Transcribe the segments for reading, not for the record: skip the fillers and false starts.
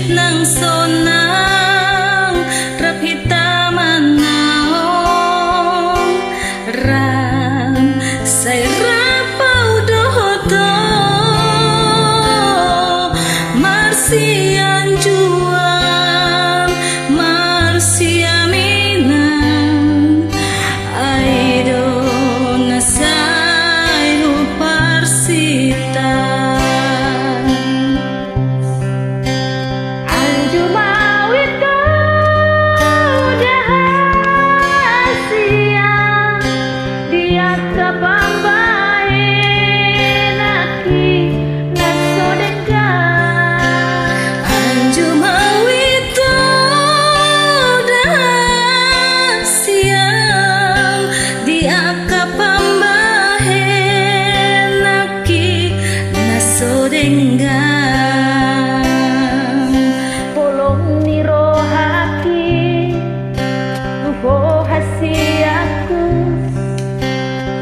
Nang sonang rapita manaong ram say rapau dohoto marsian juang marsia minang aido nasay uparsita Polong ni rohaki tuho hasiaku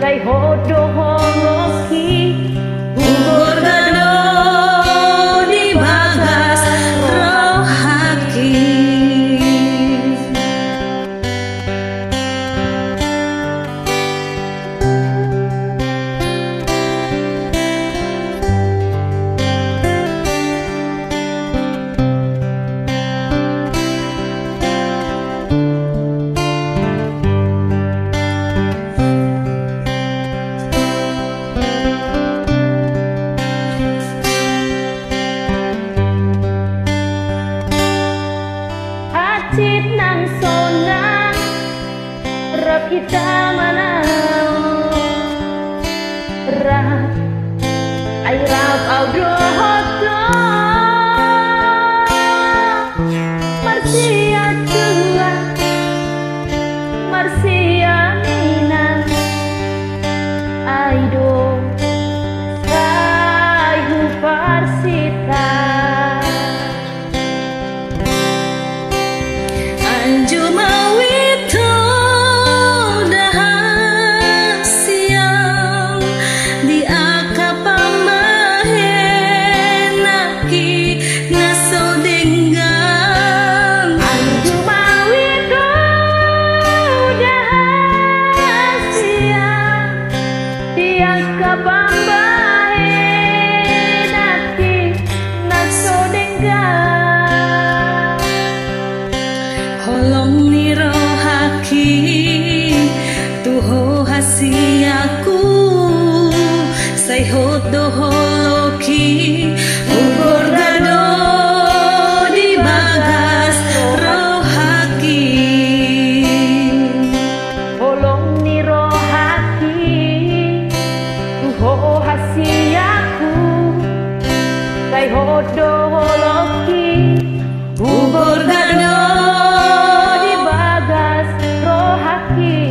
kay hodo holoki umur gado di bagas rohaki Acit nang sonang rapita manao rap ay rap au dohoto marsia tua marsia minang aido sayu parsita Holong ni rohaki tuho hasiaku say hodo holoki umur gado di bagas rohaki Holong ni rohaki tuho hasiaku say hodo holoki umur gado di bagas rohaki